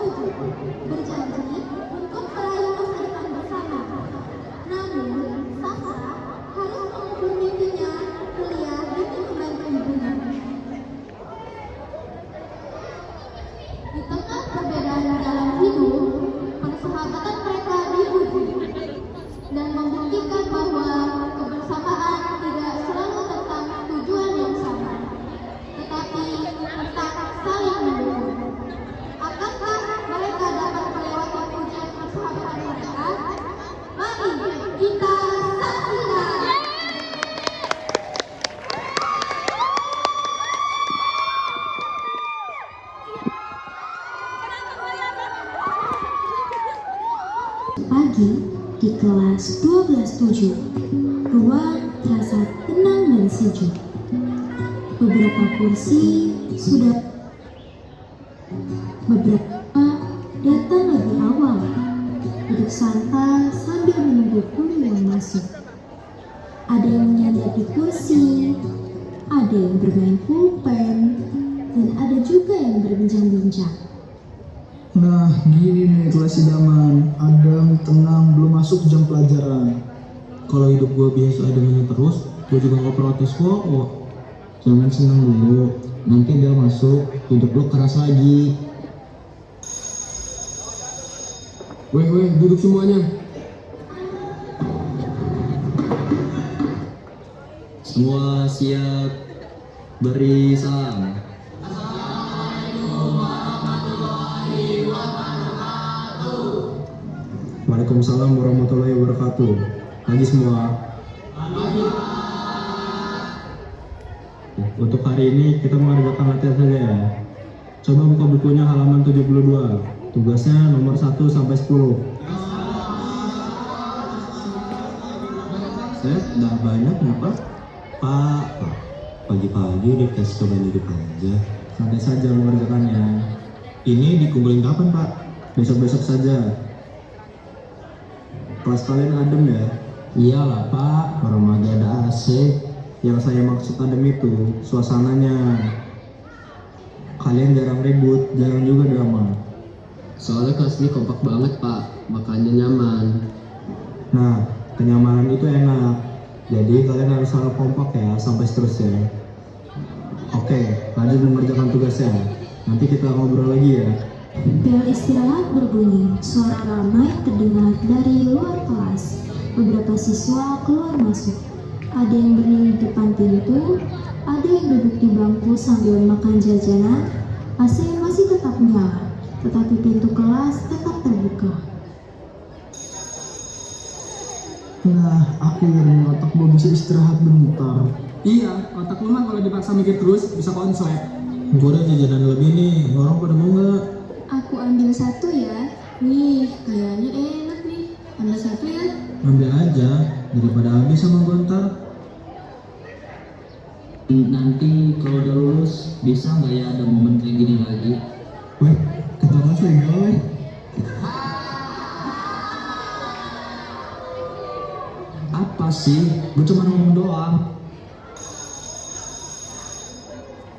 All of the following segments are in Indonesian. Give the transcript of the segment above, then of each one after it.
setuju, berjanji untuk meraih masa depan bersama. Namun, Sasa harus mengubur mimpinya kuliah demi membantu ibunya. Di tengah perbedaan dalam hidup, persahabatan mereka diuji dan membuktikan bahwa kebersamaan tidak selalu tentang tujuan yang sama, tetapi tentang saling mendukung. Akankah mereka dapat melewati ujian persahabatan mereka? Mari kita saksikan. Pagi di kelas 12-7, ruang terasa tenang dan sejuk. Beberapa kursi sudah, beberapa datang lebih awal, duduk santai sambil menunggu guru yang masuk. Ada yang menyandar di kursi, ada yang bermain pulpen, dan ada juga yang berbincang-bincang. Nah, gini nih kelas idaman, adem, tenang, belum masuk jam pelajaran. Kalau hidup gue biasa adem terus, gue juga gak protes kok. Jangan senang dulu, nanti dia masuk, hidup lo keras lagi. Weh, duduk semuanya. Semua siap, beri salam. Waalaikumsalam warahmatullahi wabarakatuh. Pagi semua. Untuk hari ini kita mengerjakan latihan saja ya. Coba buka bukunya halaman 72. Tugasnya nomor 1 sampai 10. Udah banyak ya Pak? Pak, pagi-pagi udah kasih coba diri aja. Santai saja mengerjakannya. Ini dikumpulin kapan Pak? Besok-besok saja. Kelas kalian adem ya? Iyalah Pak, orang lagi ada AC. Yang saya maksud adem itu suasananya. Kalian jarang ribut, jarang juga drama. Soalnya kelas ini kompak banget Pak, makanya nyaman. Nah, kenyamanan itu enak. Jadi kalian harus selalu kompak ya, sampai seterusnya. Oke, lanjut mengerjakan tugasnya. Nanti kita ngobrol lagi ya. Bel istirahat berbunyi, suara ramai terdengar dari luar kelas. Beberapa siswa keluar masuk. Ada yang berdiri di depan pintu, ada yang duduk di bangku sambil makan jajanan. AC masih tetap nyala, tetapi pintu kelas tetap terbuka. Nah, akhirnya otak gue bisa istirahat bentar. Iya, otak lu mah kalau dipaksa mikir terus bisa konslet. Gue udah jajanan lebih nih, orang pada mau nggak? Aku ambil satu ya. Nih, kayaknya enak nih. Ambil satu ya. Ambil aja, daripada habis sama gue ntar. Nanti kalau udah lulus, bisa nggak ya ada momen kayak gini lagi? Weh, ketawa saya weh. Apa sih? Gue cuma ngomong doang.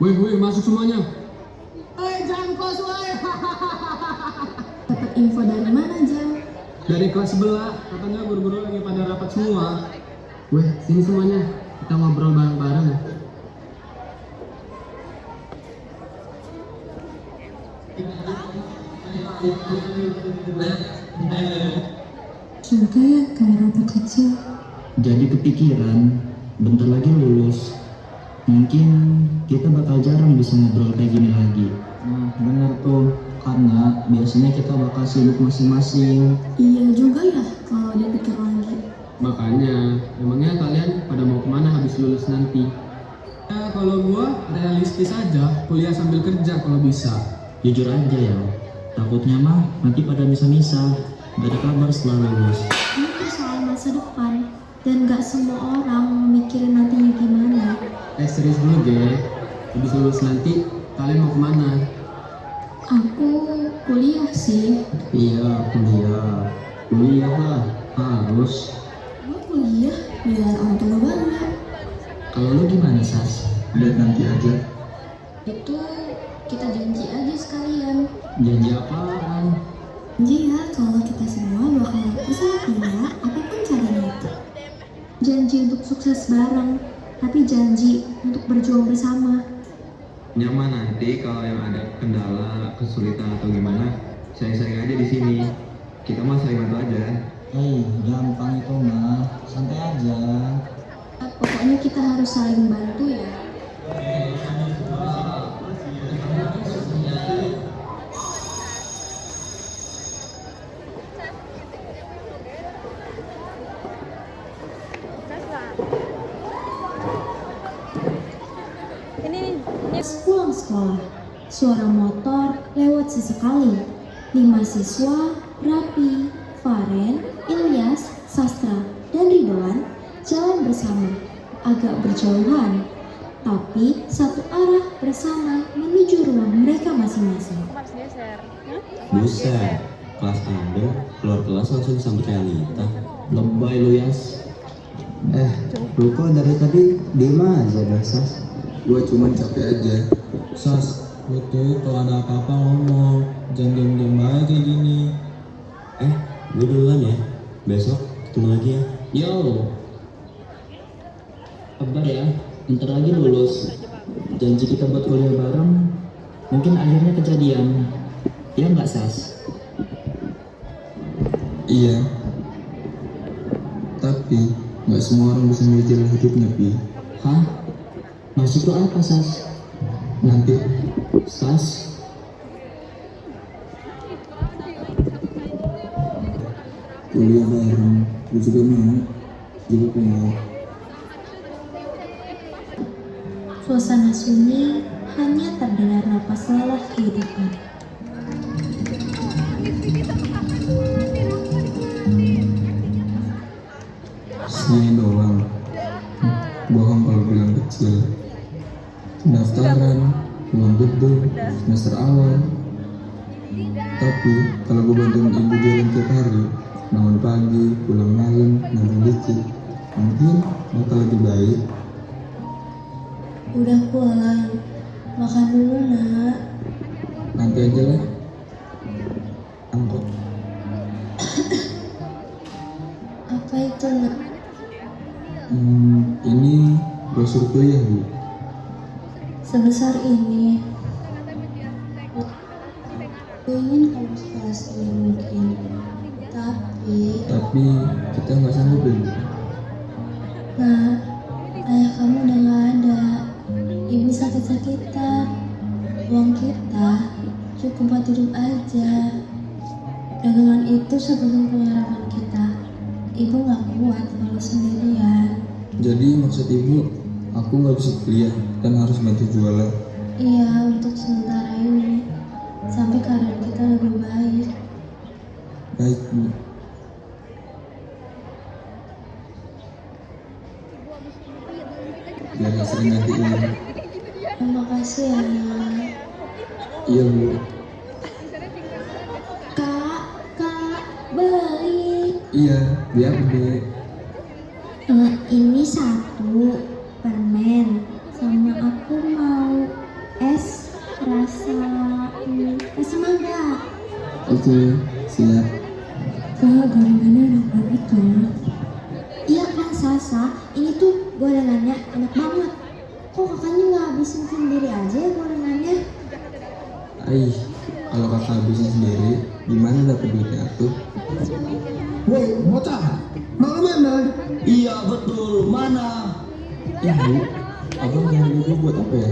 Weh, masuk semuanya. Dapat info dari mana, Jang? Dari kelas sebelah, katanya guru-guru lagi pada rapat semua. Weh, sini semuanya, kita ngobrol bareng-bareng. Juga ya kayak rapat kecil. Jadi kepikiran, bentar lagi lulus. Mungkin kita bakal jarang bisa ngobrol kayak gini lagi. Nah, bener tuh. Karena biasanya kita bakal sibuk masing-masing. Iya juga ya, kalau dipikir lagi. Makanya, emangnya kalian pada mau kemana habis lulus nanti? Ya, kalau gua realistis aja, kuliah sambil kerja kalau bisa. Jujur aja ya, takutnya mah nanti pada misa-misa. Gak ada kabar setelah lulus. Ini persoalan masa depan, dan gak semua orang mikirin nantinya gimana. Serius dulu Ge, habis lulus nanti kalian mau kemana? Aku kuliah sih. Iya, kuliah. Kuliah lah, harus. Gue kuliah biar orang tua bangga. Kalau lu gimana, Sas? Lihat nanti aja. Itu kita janji aja sekalian. Janji apaan? bareng, tapi janji untuk berjuang bersama. Nyaman nanti kalau yang ada kendala, kesulitan atau gimana, sharing-sharing aja di sini. Kita mah saling bantu aja. Gampang itu mah, santai aja. Pokoknya kita harus saling bantu ya. Pulang sekolah, suara motor lewat sesekali. 5 siswa, Rapi, Faren, Ilyas, Sastra, dan Ridwan jalan bersama, agak berjauhan, tapi satu arah bersama menuju rumah mereka masing-masing. Buset, kelas Anda keluar kelas langsung disambut realita. Lebay lu, Yas. Lu kok dari tadi diem aja dah, Sas? Gua cuman capek aja. Sas, lu tuh kalau ada apa-apa ngomong, jangan diem-diem aja kayak gini. Gue duluan ya. Besok ketemu lagi ya. Yo, kabar ya, bentar lagi lulus. Janji kita buat kuliah bareng, mungkin akhirnya kejadian. Ya nggak, Sas? Iya. Tapi nggak semua orang bisa milih jalan hidupnya, Pi. Hah? Maksud lo apa, Sas? Nanti Sas? kuliah bareng, gue juga mau. Juga pengen. Suasana sunyi, hanya terdengar napas lelah kehidupan. Segini doang. Bohong kalau bilang kecil. Pendaftaran, uang gedung, semester awal. Tapi kalau gue bantuin ibu jalan tiap hari, bangun pagi, pulang malam, nabung dikit, mungkin bakal lebih baik. Udah pulang, makan dulu nak. Nanti aja lah. Angkot. Apa itu nak? Ini brosur kuliah, Bu. Sebesar ini. Ingin kamu sekolah sekali mungkin, Tapi kita nggak sanggup, Bu. nah, ayah kamu udah nggak ada. Ibu sakit-sakitan. Uang kita cukup buat hidup aja. Dagangan itu satu-satunya harapan kita. Ibu nggak kuat kalau sendirian. Jadi maksud ibu, aku nggak bisa kuliah dan harus bantu jualan. Iya, untuk sementara ini. Sampai keadaan kita lebih baik. Baik, Bu. Biar nggak sering gantiin. Terima kasih ya nak. Iya, Bu. Kak, beli. Iya, biar gede. Ini satu permen, sama aku mau es rasa mangga. Oke, siap. Kak, gorengannya enak banget ya. Iya kan Sasa, ini tuh gorengannya enak banget. Kok kakaknya nggak habisin sendiri aja ya gorengannya? Kalau kakak habisin sendiri, gimana dapet duitnya tuh? Woi, bocah, mau mana? Iya betul, mana? Ibu, abang nyari duit buat apa ya?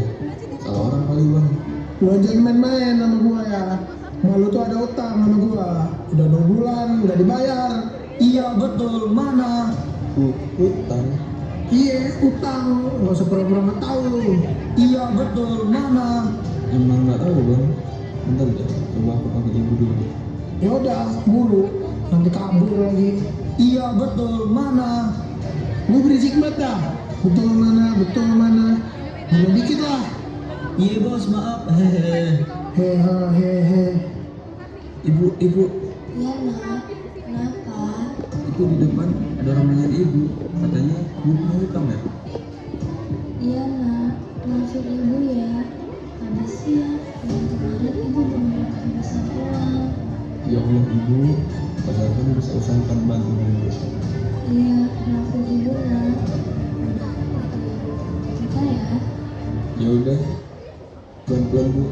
Salah orang kali, Bang. Lu jangan main-main sama gua ya. Malu tuh ada utang sama gua. Udah 2 bulan nggak dibayar. Iya betul, mana? Utang. Iya, utang. Nggak usah pura-pura nggak tahu lu. Iya betul, mana? Emang nggak tahu, Bang. Bentar deh, coba aku panggil ibu dulu. Ya udah, buru. Nanti kabur lagi. Iya betul, mana? Lu berisik banget dah. Betul mana? Betul mana? Mana dikit lah. Iya bos, maaf. Hehehe. Hehehe. Ibu, Iya nak, kenapa? itu di depan ada orang nanyain ibu. Katanya ibu punya utang ya? Iya nak, maafin ibu ya. Habis ya, yang kemarin ibu belum bisa pulang. Ya Allah, ibu. Padahal kan bisa usahakan bantu ibu. Iya, maafin ibu nak. Udah Ya udah, pelan-pelan Bu.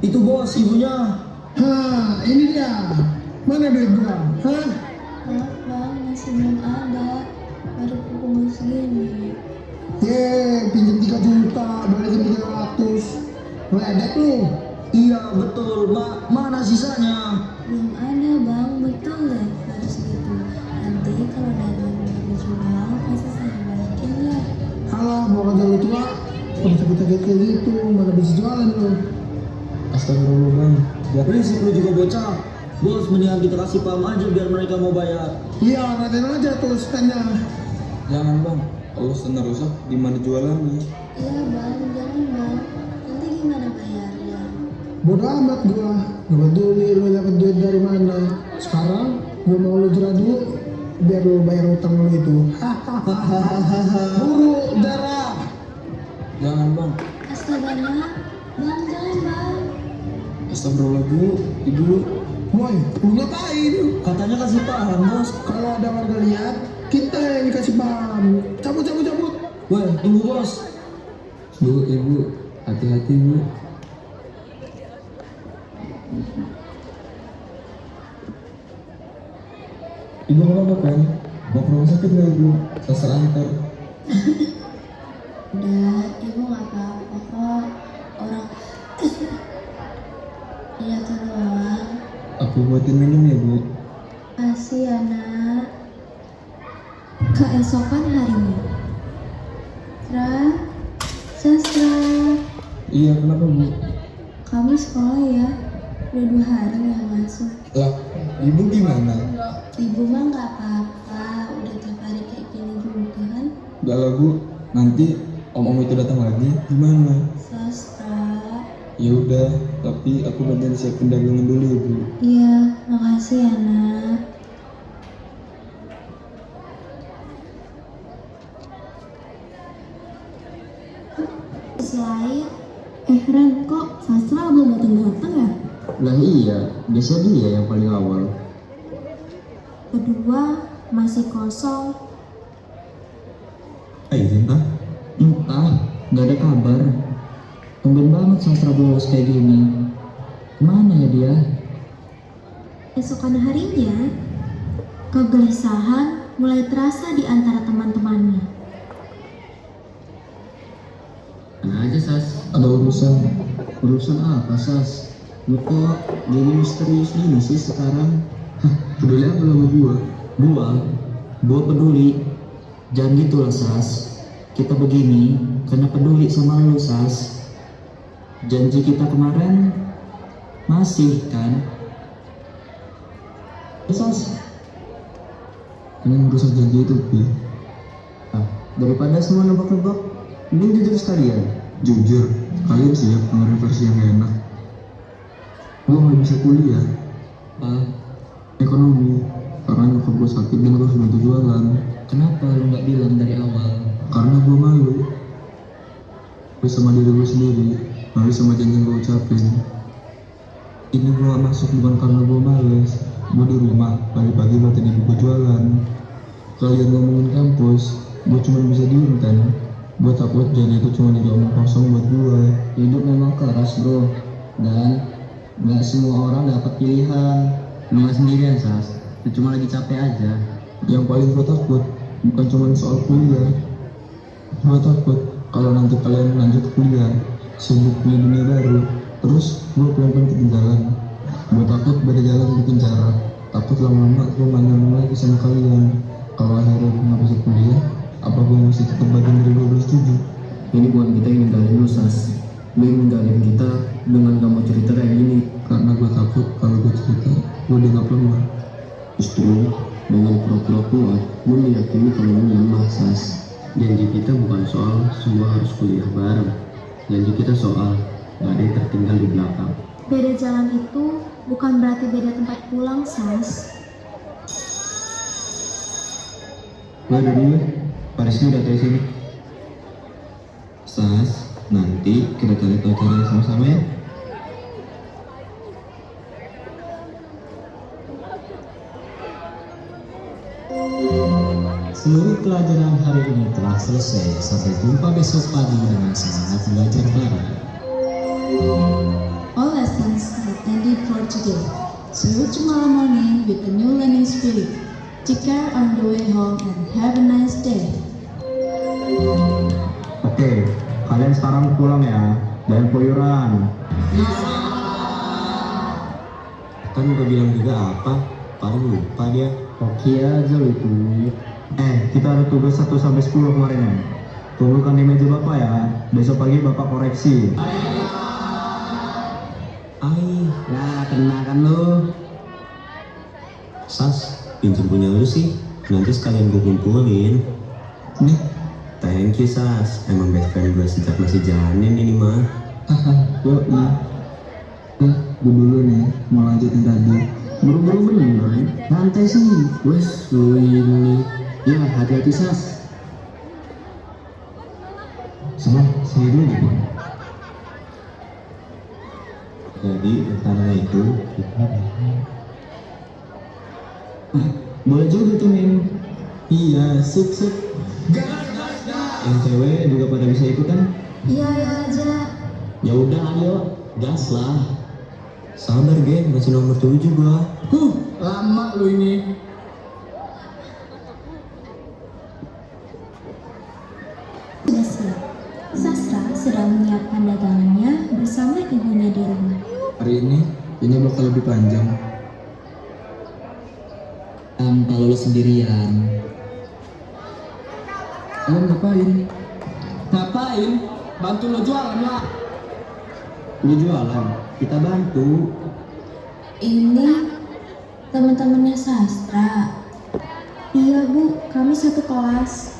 Itu bos, ibunya. Hah, ini dia. Mana duit gua? Hah? Maaf bang, masih belum ada. Baru pukul segini. Pinjam 3 juta, balikin 300. Meledek lu. Iya betul, mana sisanya? Belum ada bang, betul deh. Baru segitu. Nanti kalau dagang udah dijual, pasti saya balikin ya. Alah, mau kerja lu tua. Udah sakit-sakit kayak gitu, mana bisa jualan lu. Astagfirullah Bang. Ya, Berisik lu juga bocah. Bos, mendingan kita kasih paham aja biar mereka mau bayar. Iya, ngatain aja tuh standnya. jangan Bang. Kalau stand rusak, gimana jualannya? Iya bang, jangan bang. Nanti gimana bayarnya? Bodoh amat gua. Gak peduli lu dapat duit dari mana. Sekarang gua mau lu jerah dulu biar lu bayar utang lu itu. Buru darah. Jangan Bang. Astaga nak, bang jangan bang. Astagfirullah Bu, Ibu. Boy, lu ngapain? Katanya kasih paham bos. Kalau ada warga lihat, kita yang dikasih paham. Cabut. Woi, tunggu bos. Bu, Ibu, hati-hati Bu. Ibu nggak apa-apa kan? Mau ke rumah sakit nggak Ibu? Sasar antar. Udah, ibu gak apa-apa kok. Orang iya tuh doang. Aku buatin minum ya Bu. Kasih ya nak. Keesokan harinya, Sastra, Iya, kenapa Bu? kamu sekolah ya? Udah 2 hari gak masuk. Lah, Ibu gimana? Ibu mah gak apa-apa, udah tiap hari kayak gini juga kan. Gak lah Bu, nanti om-om itu datang lagi gimana? Sastra. Ya udah, tapi aku bantuin siapin dagangan dulu ya Bu. Iya, makasih ya nak. Selain, Ren, kok Sastra belum datang ya? Lah iya, biasa dia yang paling awal. Kedua, masih kosong. Entah, nggak ada kabar. Tumben banget Sastra bolos kayak gini. Kemana ya dia? Esokan harinya, kegelisahan mulai terasa di antara teman-temannya. Mana aja Sas? Ada urusan. Urusan apa Sas? Lu kok jadi misterius gini sih sekarang? Peduli apa sama gua? Gua peduli. Jangan gitu lah Sas. Kita begini karena peduli sama lu Sas. Janji kita kemarin masih kan? Sas, Ini urusan janji itu Pi. daripada semua nebak-nebak, mending jujur sekalian. Jujur, kalian siap dengerin versi yang gak enak? Gua nggak bisa kuliah. Ekonomi. Karena nyokap gua sakit dan gua harus bantu jualan. Kenapa lu nggak bilang dari awal? Karena gua malu. Malu sama diri gua sendiri. Malu sama janji yang gua ucapin. Ini gua gak masuk bukan karena gua males. Gua di rumah, pagi-pagi bantuin ibu gua jualan. Kalian ngomongin kampus, gua cuma bisa diem kan. Gua takut jadi itu cuma jadi omong kosong buat gua. Hidup memang keras bro, dan nggak semua orang dapat pilihan. Lu nggak sendirian Sas, lu cuma lagi capek aja. Yang paling gua takut bukan cuma soal kuliah. Gua takut kalau nanti kalian lanjut kuliah, sibuk punya dunia baru, terus gua pelan-pelan ketinggalan. Gua takut beda jalan bikin jarak. Takut lama-lama gua nyambung lagi sama kalian. Kalau akhirnya gua nggak bisa kuliah, apa gua mesti tetap bagian dari 12/7? Ini bukan kita yang ninggalin lu Sas. Lu yang ninggalin kita dengan gak mau cerita kayak gini. Karena gua takut kalau gua cerita, gua dianggap lemah. Justru dengan pura-pura kuat, lu meyakini kalau lu lemah Sas. Janji kita bukan soal semua harus kuliah bareng. Janji kita soal gak ada yang tertinggal di belakang. Beda jalan itu bukan berarti beda tempat pulang, Sas. Gua ada dulu, Parisnya udah dari sini. Sas, nanti kita cari tahu caranya sama-sama ya. Seluruh pelajaran hari ini telah selesai. Sampai jumpa besok pagi dengan semangat belajar bareng. All lessons have ended for today. See you tomorrow morning with a new learning spirit. Take care on the way home and have a nice day. Oke, kalian sekarang pulang ya. Jangan keluyuran. Kan gue bilang juga apa? Paling lupa dia. Oke aja lo itu. Kita ada tugas 1 sampai 10 kemarin ya. Tunggukan di meja Bapak ya. Besok pagi Bapak koreksi. Ya, kena kan lo. Sas, pinjam punya lu sih. Nanti sekalian gue kumpulin. Nih, Thank you Sas, emang best friend gue sejak masih janin ini mah. haha, yoi. Gue dulu nih, mau lanjutin tadi. Buru-buru bener. Santai sih. Wes, lu ini. Ya, hati-hati Sas. Salah, saya dulu gitu. Jadi rencananya itu kita Boleh juga tuh, Min. iya, suk. Yang cewek juga pada bisa ikutan. Iya aja. Ya udah ayo, gas lah. Sabar geng, masih nomor 7 gua. Lama lu ini. Sudah siap. Sastra sedang menyiapkan dagangannya bersama ibunya di rumah. Hari ini bakal lebih panjang. Kalau lo sendirian, Lo ngapain? Ngapain? Bantu lo jualan lah. Lu jualan, kita bantu. Ini teman-temannya Sastra. Iya Bu, kami satu kelas.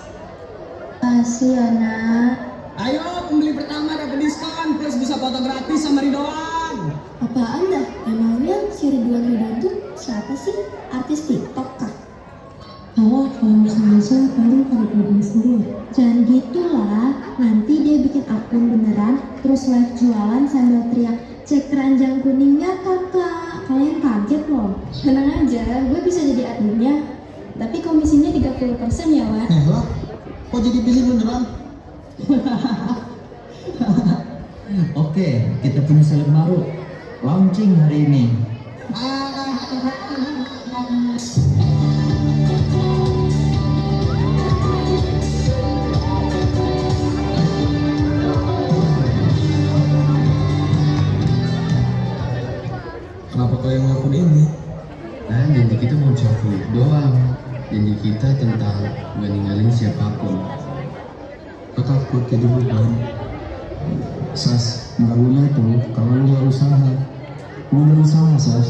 Kasih ya nak. Ayo, pembeli pertama dapat diskon plus bisa foto gratis sama Ridwan. Apaan dah? Emangnya si Ridwan tuh siapa sih? Artis TikTok kah? Kalau bisa paling kalau bikin sendiri. Jangan gitulah, nanti dia bikin akun beneran, terus live jualan sambil teriak, cek keranjang kuningnya kakak. Kalian kaget loh. Tenang aja, gue bisa jadi adminnya. Tapi komisinya 30% ya, Wan. Lah, kok jadi pilih beneran? oke, kita punya seleb baru. Launching hari ini. Kenapa kalian ngelakuin ini? Nah, janji kita mau short film doang. Janji kita tentang gak ninggalin siapapun. Lo takut jadi beban. Sas, nggak guna tuh kalau lu nggak usaha. Lu berusaha, Sas.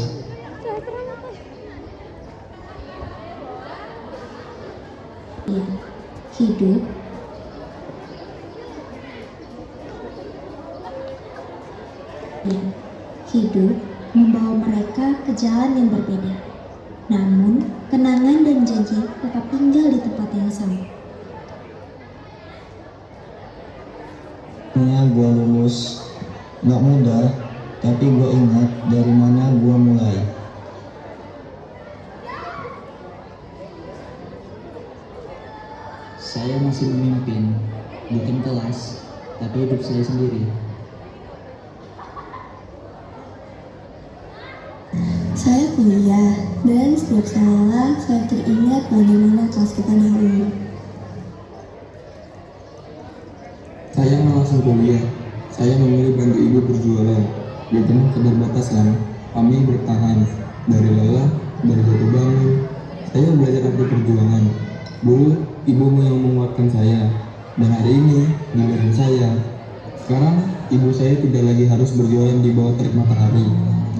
Ya, hidup hidup membawa mereka ke jalan yang berbeda. Namun, kenangan dan janji tetap tinggal di tempat yang sama. Gue lulus, nggak mudah, tapi gue ingat dari mana gue mulai. Saya masih memimpin, bukan kelas, tapi hidup saya sendiri. Saya kuliah, dan setiap salah saya teringat bagaimana kelas kita dahulu. Saya mau langsung kuliah. Saya memilih bantu ibu berjualan. Di tengah keterbatasan, kami bertahan. Dari lelah, dari jatuh bangun, saya belajar arti perjuangan. Dulu, ibumu yang menguatkan saya. Dan hari ini, giliran saya. Sekarang, ibu saya tidak lagi harus berjualan di bawah terik matahari.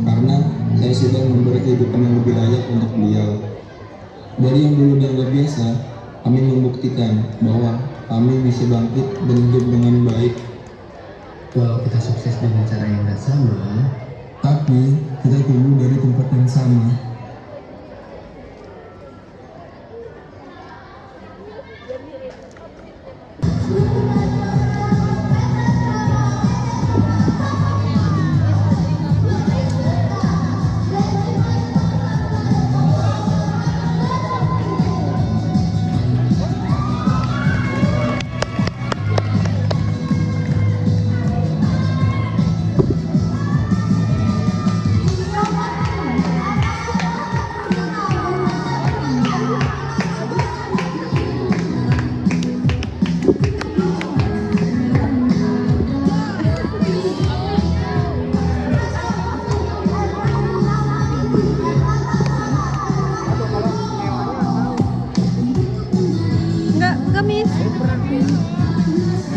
Karena saya sudah memberi kehidupan yang lebih layak untuk beliau. Dari yang dulu dianggap biasa, kami membuktikan bahwa kami bisa bangkit dan hidup dengan baik. Walau kita sukses dengan cara yang gak sama, Tapi kita tumbuh dari tempat yang sama.